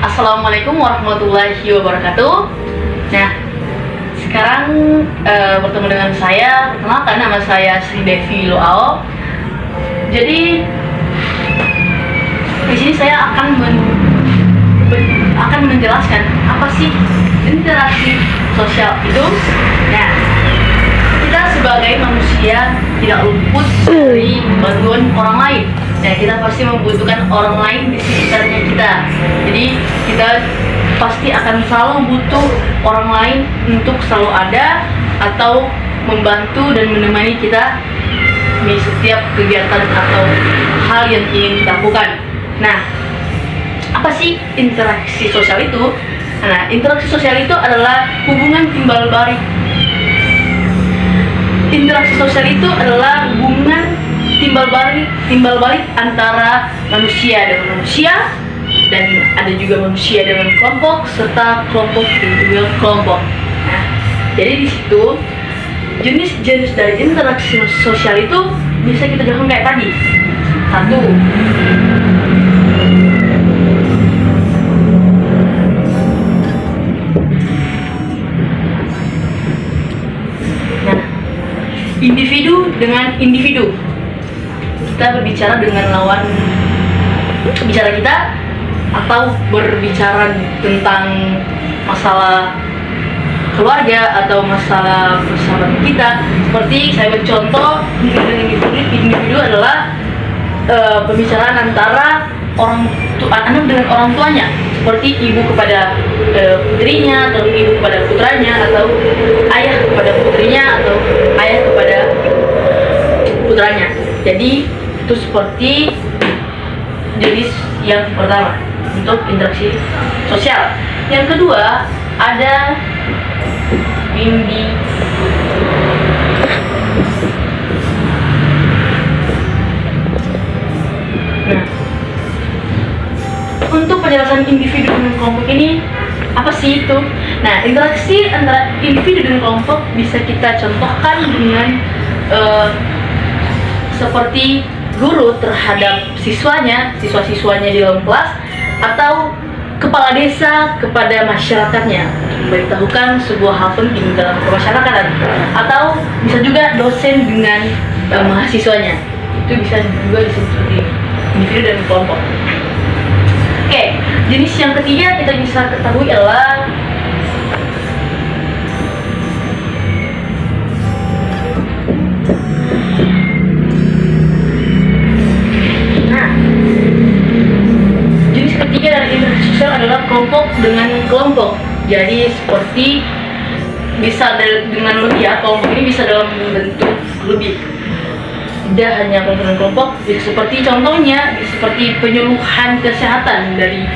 Assalamualaikum warahmatullahi wabarakatuh. Nah, sekarang bertemu dengan saya. Perkenalkan, nama saya Sri Devi Luao. Jadi di sini saya akan menjelaskan apa sih interaksi sosial itu. Nah, kita sebagai manusia tidak luput dari bantuan orang lain. Nah, kita pasti membutuhkan orang lain di sekitarnya kita. Jadi kita pasti akan selalu butuh orang lain untuk selalu ada atau membantu dan menemani kita di setiap kegiatan atau hal yang ingin kita lakukan. Nah, apa sih interaksi sosial itu? Nah, interaksi sosial itu adalah hubungan timbal balik. Interaksi sosial itu adalah hubungan timbal balik antara manusia dengan manusia, dan ada juga manusia dengan kelompok serta kelompok dan juga kelompok. Nah, jadi di situ jenis-jenis dari interaksi sosial itu bisa kita jelaskan kayak tadi. Satu, individu dengan individu. Kita berbicara dengan lawan bicara kita, atau berbicara tentang masalah keluarga atau masalah persahabatan kita. Seperti saya bercontoh, individu adalah pembicaraan antara anak dengan orang tuanya, seperti ibu kepada putrinya, atau ibu kepada putranya, atau ayah kepada putrinya, atau ayah kepada putranya. Jadi itu seperti jenis yang pertama untuk interaksi sosial. Yang kedua ada Nah, untuk penjelasan individu dengan kelompok ini apa sih itu? Nah, interaksi antara individu dan kelompok bisa kita contohkan dengan seperti guru terhadap siswa-siswanya di dalam kelas, atau kepala desa kepada masyarakatnya, memberitahukan sebuah hal penting dalam kemasyarakatan, atau bisa juga dosen dengan mahasiswanya. Itu bisa juga disebut seperti individu dan kelompok. Oke, jenis yang ketiga kita bisa ketahui adalah adalah kelompok dengan kelompok. Jadi seperti bisa dengan lebih ya, kelompok ini bisa dalam bentuk lebih, tidak hanya kelompok dengan kelompok. Seperti contohnya seperti penyuluhan kesehatan dari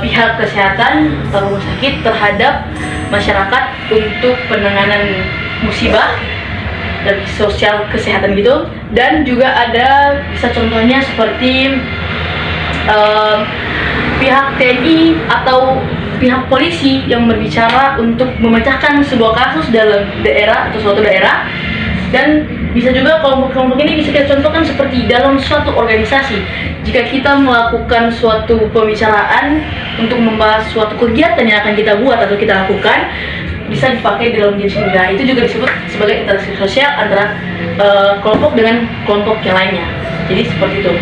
pihak kesehatan atau rumah sakit terhadap masyarakat untuk penanganan musibah dari sosial kesehatan gitu. Dan juga ada bisa contohnya seperti pihak TNI atau pihak polisi yang berbicara untuk memecahkan sebuah kasus dalam daerah atau suatu daerah. Dan bisa juga kelompok-kelompok ini bisa kita contohkan seperti dalam suatu organisasi. Jika kita melakukan suatu pembicaraan untuk membahas suatu kegiatan yang akan kita buat atau kita lakukan, bisa dipakai dalam jenis ini. Itu juga disebut sebagai interaksi sosial antara kelompok dengan kelompok yang lainnya. Jadi seperti itu.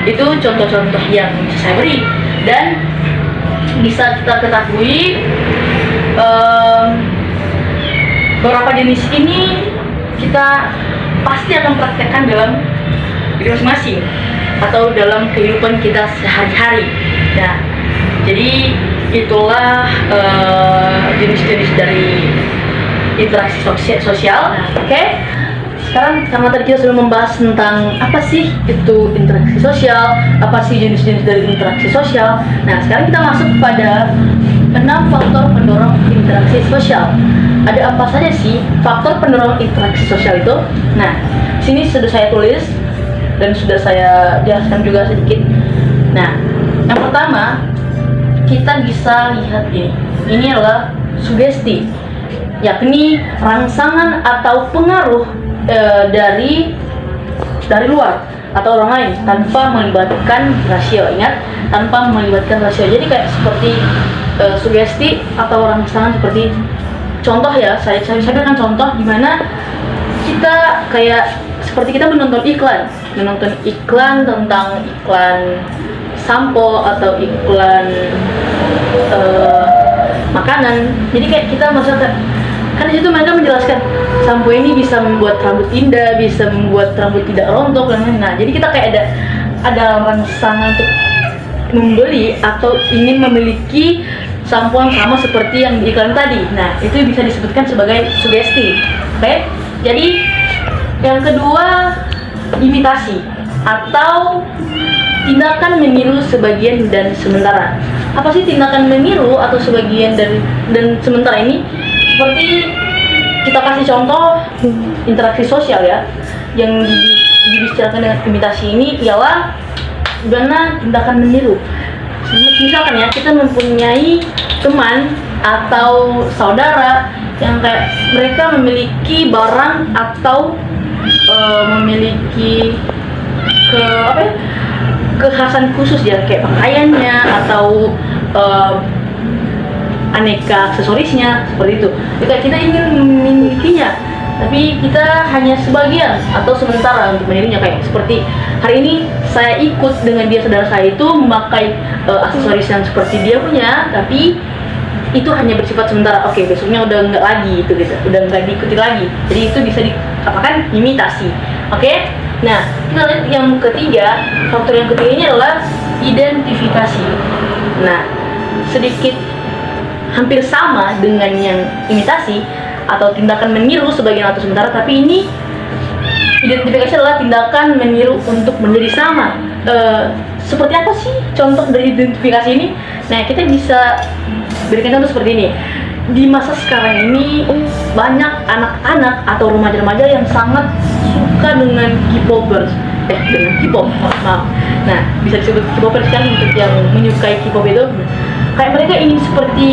Itu contoh-contoh yang bisa saya beri. Dan bisa kita ketahui beberapa jenis ini kita pasti akan praktekkan dalam diri masing-masing atau dalam kehidupan kita sehari-hari. Nah, jadi itulah jenis-jenis dari interaksi sosial. Oke. Sekarang karena tadi kita sudah membahas tentang apa sih itu interaksi sosial, apa sih jenis-jenis dari interaksi sosial. Nah, sekarang kita masuk pada 6 faktor pendorong interaksi sosial. Ada apa saja sih faktor pendorong interaksi sosial itu? Nah, sini sudah saya tulis dan sudah saya jelaskan juga sedikit. Nah, yang pertama kita bisa lihat ini. Ini adalah sugesti, yakni rangsangan atau pengaruh dari luar atau orang lain tanpa melibatkan rasio. Ingat, tanpa melibatkan rasio. Jadi kayak seperti sugesti atau rangsangan seperti contoh ya, saya berikan contoh di mana kita kayak seperti kita menonton iklan tentang iklan sampo atau iklan makanan. Jadi kayak kita maksudnya kan di situ mereka menjelaskan sampo ini bisa membuat rambut indah, bisa membuat rambut tidak rontok dan lain-lain. Nah, jadi kita kayak ada rangsangan untuk membeli atau ingin memiliki sampo yang sama seperti yang di iklan tadi. Nah, itu bisa disebutkan sebagai sugesti. Oke? Jadi yang kedua, imitasi atau tindakan meniru sebagian dan sementara. Apa sih tindakan meniru atau sebagian dan sementara ini? Seperti kita kasih contoh interaksi sosial ya, yang dibicarakan dengan imitasi ini ialah gimana tindakan meniru. Misalkan ya, kita mempunyai teman atau saudara yang kayak mereka memiliki barang atau memiliki kekhasan khusus ya, kayak pakaiannya atau aneka aksesorisnya seperti itu. Jika kita ingin memilikinya, tapi kita hanya sebagian atau sementara untuk menirunya, kayak seperti hari ini saya ikut dengan dia, saudara saya itu memakai aksesoris yang seperti dia punya, tapi itu hanya bersifat sementara. Oke, besoknya udah nggak lagi itu gitu, udah nggak diikuti lagi. Jadi itu bisa dikatakan imitasi. Oke, nah kita lihat yang ketiga, faktor yang ketiganya adalah identifikasi. Nah, sedikit hampir sama dengan yang imitasi atau tindakan meniru sebagian atau sementara, tapi ini identifikasi adalah tindakan meniru untuk menjadi sama. Seperti apa sih contoh dari identifikasi ini? Nah, kita bisa berikan contoh seperti ini. Di masa sekarang ini banyak anak-anak atau remaja-remaja yang sangat suka dengan K-popers, dengan K-pop, maaf. Nah, bisa disebut K-popers kan untuk yang menyukai K-pop itu. Kayak mereka ingin seperti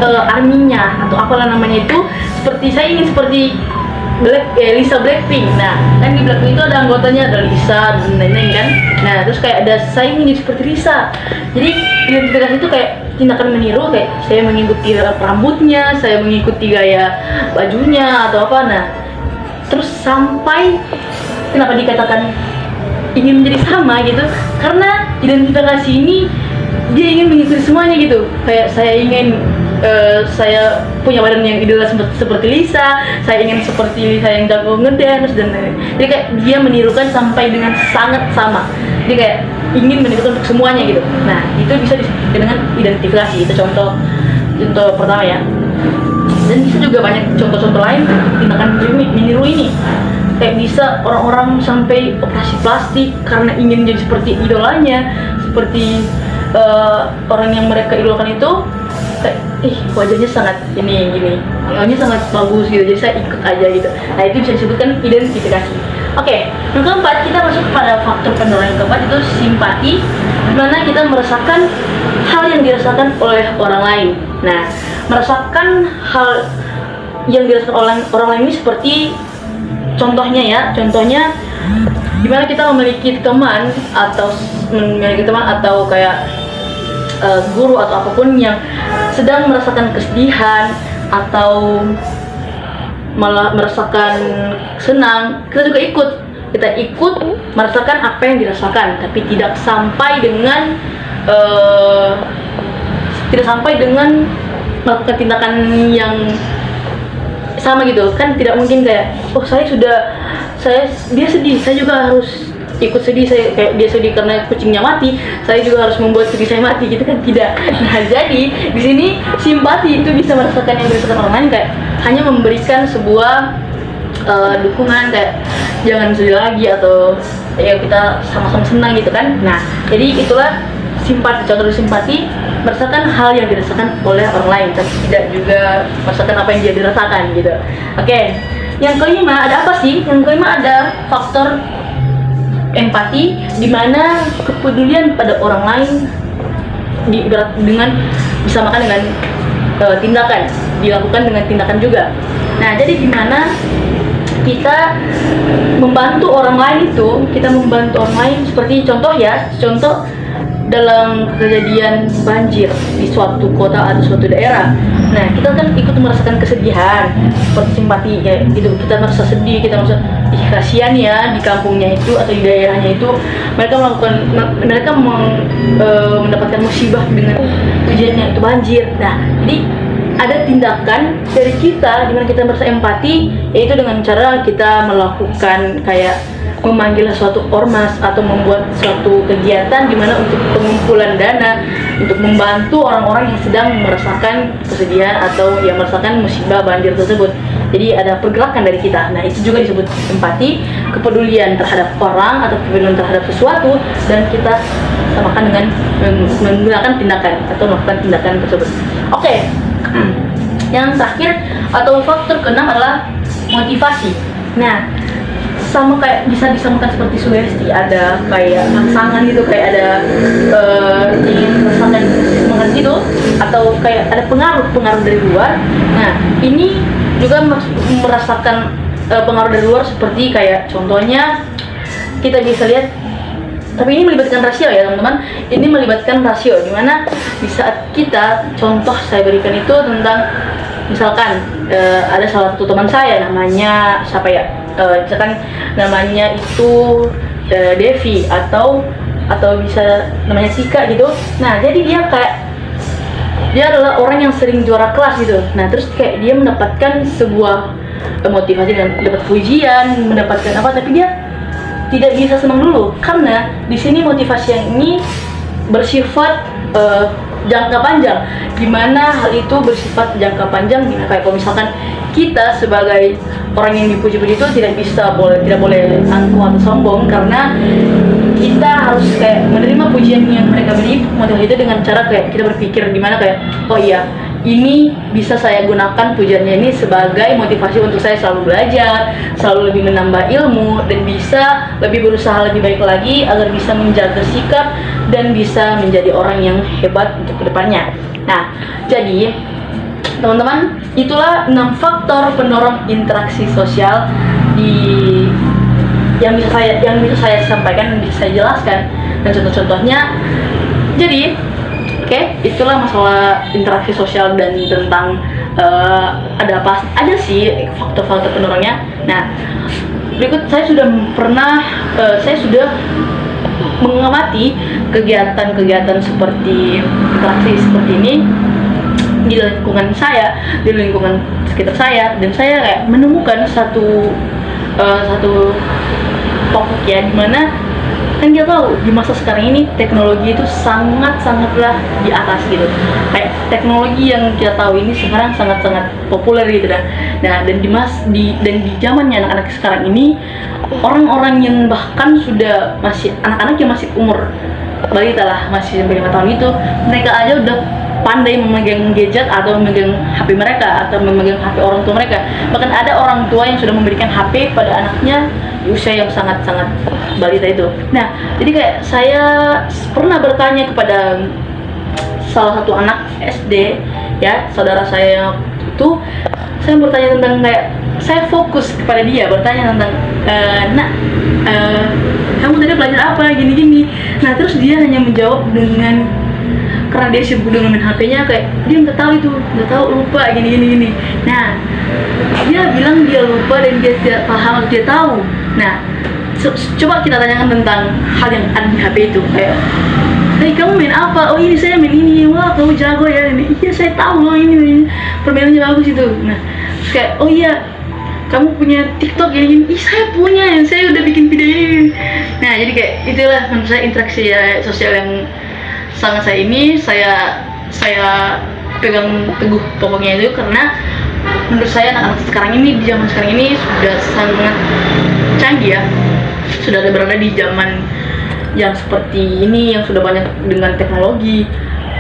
arminya atau apalah namanya itu, seperti saya ingin seperti Lisa Blackpink. Nah, kan di Blackpink itu ada anggotanya, ada Lisa dan lain-lain kan. Nah, terus kayak ada saya ingin jadi seperti Lisa. Jadi identifikasi itu kayak tindakan meniru, kayak saya mengikuti rambutnya, saya mengikuti gaya bajunya atau apa. Nah, terus sampai kenapa dikatakan ingin menjadi sama gitu? Karena identifikasi ini dia ingin mengikuti semuanya gitu. Kayak saya ingin saya punya badan yang ideal seperti Lisa, saya ingin seperti Lisa yang jago ngedance dan lain-lain. Jadi kayak dia menirukan sampai dengan sangat sama. Jadi kayak ingin menirukan untuk semuanya gitu. Nah, itu bisa disebut dengan identifikasi. Itu contoh pertama ya. Dan bisa juga banyak contoh-contoh lain tindakan meniru ini. Kayak bisa orang-orang sampai operasi plastik karena ingin jadi seperti idolanya, seperti orang yang mereka idolakan itu. Kayak, wajahnya sangat gini, wajahnya sangat bagus gitu, jadi saya ikut aja gitu. Nah, itu bisa disebutkan identifikasi. Oke, yang keempat, kita masuk pada faktor pendorong yang keempat, itu simpati, dimana kita merasakan hal yang dirasakan oleh orang lain. Nah, merasakan hal yang dirasakan oleh orang lain ini seperti contohnya dimana kita memiliki teman atau kayak guru atau apapun yang sedang merasakan kesedihan atau malah merasakan senang, kita juga ikut merasakan apa yang dirasakan, tapi tidak sampai dengan melakukan tindakan yang sama gitu kan. Tidak mungkin kayak dia sedih, saya juga harus ikut sedih. Saya kayak dia sedih karena kucingnya mati, saya juga harus membuat kucing saya mati gitu kan, tidak. Nah, jadi di sini simpati itu bisa merasakan yang dirasakan orang lain, kayak hanya memberikan sebuah dukungan, kayak jangan sedih lagi atau ya kita sama-sama senang gitu kan. Nah, jadi itulah simpati. Contoh simpati, merasakan hal yang dirasakan oleh orang lain tapi tidak juga merasakan apa yang dia dirasakan gitu. Oke, yang kelima ada apa sih? Yang kelima ada faktor empati, di mana kepedulian pada orang lain disamakan dengan tindakan, dilakukan dengan tindakan juga. Nah, jadi di mana kita membantu orang lain seperti contoh dalam kejadian banjir di suatu kota atau suatu daerah. Nah, kita kan ikut merasakan kesedihan, seperti simpati ya gitu. Kita merasa sedih, kita merasa ih kasihan ya di kampungnya itu atau di daerahnya itu mereka mendapatkan musibah dengan ujiannya itu banjir. Nah, jadi ada tindakan dari kita di mana kita merasa empati, yaitu dengan cara kita melakukan kayak memanggil suatu ormas atau membuat suatu kegiatan di mana untuk pengumpulan dana untuk membantu orang-orang yang sedang merasakan kesedihan atau yang merasakan musibah banjir tersebut. Jadi ada pergerakan dari kita. Nah, itu juga disebut empati, kepedulian terhadap orang atau kepedulian terhadap sesuatu, dan kita samakan dengan menggunakan tindakan atau melakukan tindakan tersebut. Oke. Yang terakhir atau faktor keenam adalah motivasi. Nah, sama kayak bisa disamakan seperti sugesti, ada kayak rangsangan gitu, kayak ada ingin merasakan semangat gitu, atau kayak ada pengaruh dari luar. Nah, ini juga merasakan pengaruh dari luar, seperti kayak contohnya kita bisa lihat, tapi ini melibatkan rasio ya teman-teman. Ini melibatkan rasio, dimana di saat kita, contoh saya berikan itu tentang misalkan ada salah satu teman saya, namanya siapa ya, misalkan namanya itu Devi atau bisa namanya Sika gitu. Nah, jadi dia adalah orang yang sering juara kelas gitu. Nah, terus kayak dia mendapatkan sebuah motivasi dan dapat pujian, mendapatkan apa, tapi dia tidak bisa senang dulu, karena di sini motivasi yang ini bersifat jangka panjang, dimana hal itu bersifat jangka panjang. Kayak kalau misalkan kita sebagai orang yang dipuji-puji itu tidak boleh angkuh atau sombong, karena kita harus kayak menerima pujian yang mereka beri, motivasi itu dengan cara kayak kita berpikir dimana kayak, oh iya, ini bisa saya gunakan pujiannya ini sebagai motivasi untuk saya selalu belajar, selalu lebih menambah ilmu, dan bisa lebih berusaha lebih baik lagi agar bisa menjaga sikap dan bisa menjadi orang yang hebat untuk kedepannya. Nah, jadi teman-teman, itulah 6 faktor pendorong interaksi sosial yang bisa saya sampaikan dan bisa saya jelaskan, dan contoh-contohnya. Jadi oke, itulah masalah interaksi sosial dan tentang ada apa aja sih faktor-faktor pendorongnya. Nah, berikut saya sudah mengamati kegiatan-kegiatan seperti interaksi seperti ini di lingkungan saya, di lingkungan sekitar saya, dan saya kayak menemukan satu pokok ya, dimana kan kita tahu di masa sekarang ini teknologi itu sangatlah di atas gitu. Kayak teknologi yang kita tahu ini sekarang sangat populer gitu dah. Nah, dan di zamannya anak-anak sekarang ini, orang-orang yang bahkan sudah anak-anak yang masih umur balita lah, masih sampai 5 tahun itu, mereka aja udah pandai memegang gadget atau memegang HP mereka atau memegang HP orang tua mereka. Bahkan ada orang tua yang sudah memberikan HP pada anaknya di usia yang sangat balita itu. Nah, jadi kayak saya pernah bertanya kepada salah satu anak SD ya, saudara saya itu, saya bertanya tentang kayak, saya fokus kepada dia, bertanya tentang nak, kamu tadi belajar apa gini-gini. Nah, terus dia hanya menjawab dengan, karena dia sibuk dengan main HP-nya, kayak dia nggak tahu, lupa gini. Nah, dia bilang dia lupa dan dia tidak paham atau dia tahu. Nah, coba kita tanyakan tentang hal yang ada di HP itu, kayak, hey, kamu main apa? Oh, ini saya main ini. Wah, kamu jago ya ini. Iya, saya tahu loh ini permainannya bagus itu. Nah, terus kayak, oh iya, kamu punya TikTok gini. Ih, saya punya, saya udah bikin video ini. Nah, jadi kayak itulah menurut saya interaksi sosial yang sangat saya pegang teguh pokoknya itu, karena menurut saya anak-anak sekarang ini, di zaman sekarang ini sudah sangat canggih ya, sudah berada di zaman yang seperti ini, yang sudah banyak dengan teknologi.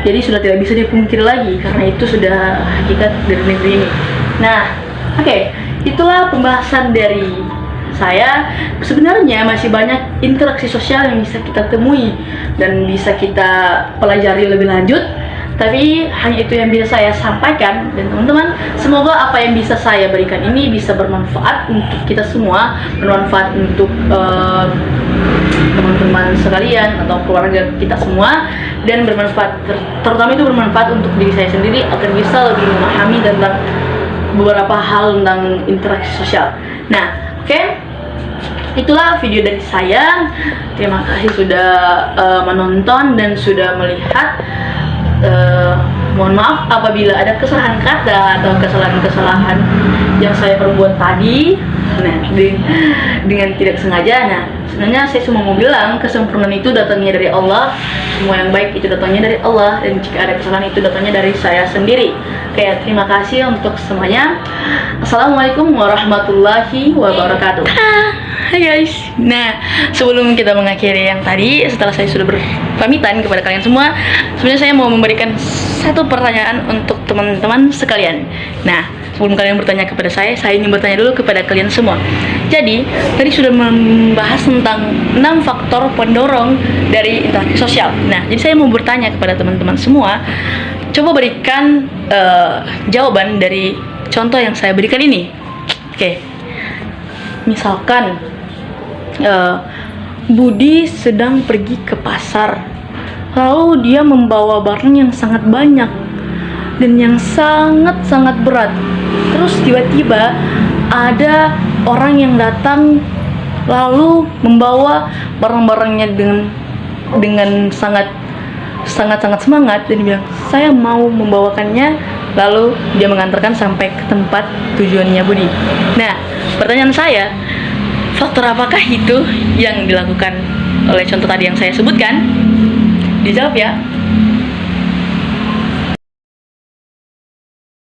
Jadi sudah tidak bisa dipungkiri lagi, karena itu sudah hakikat dari negeri ini. Nah, oke, itulah pembahasan dari saya. Sebenarnya masih banyak interaksi sosial yang bisa kita temui dan bisa kita pelajari lebih lanjut, tapi hanya itu yang bisa saya sampaikan. Dan teman-teman, semoga apa yang bisa saya berikan ini bisa bermanfaat untuk kita semua, bermanfaat untuk teman-teman sekalian atau keluarga kita semua, dan bermanfaat, terutama itu bermanfaat untuk diri saya sendiri agar bisa lebih memahami tentang beberapa hal tentang interaksi sosial. Nah, oke. Itulah video dari saya. Terima kasih sudah menonton dan sudah melihat. Mohon maaf apabila ada kesalahan kata atau kesalahan-kesalahan yang saya perbuat tadi. Nah, dengan tidak sengaja. Nah, sebenarnya saya cuma mau bilang kesempurnaan itu datangnya dari Allah. Semua yang baik itu datangnya dari Allah, dan jika ada kesalahan itu datangnya dari saya sendiri. Oke, terima kasih untuk semuanya. Assalamualaikum warahmatullahi wabarakatuh. Hai guys. Nah, sebelum kita mengakhiri yang tadi, setelah saya sudah berpamitan kepada kalian semua, sebenarnya saya mau memberikan satu pertanyaan untuk teman-teman sekalian. Nah, sebelum kalian bertanya kepada saya ingin bertanya dulu kepada kalian semua. Jadi, tadi sudah membahas tentang 6 faktor pendorong dari interaksi sosial. Nah, jadi saya mau bertanya kepada teman-teman semua, coba berikan jawaban dari contoh yang saya berikan ini. Oke. Misalkan Budi sedang pergi ke pasar, lalu dia membawa barang yang sangat banyak dan yang sangat-sangat berat. Terus tiba-tiba ada orang yang datang lalu membawa barang-barangnya dengan sangat semangat dan bilang, saya mau membawakannya, lalu dia mengantarkan sampai ke tempat tujuannya Budi. Nah, pertanyaan saya, faktor apakah itu yang dilakukan oleh contoh tadi yang saya sebutkan? Dijawab ya.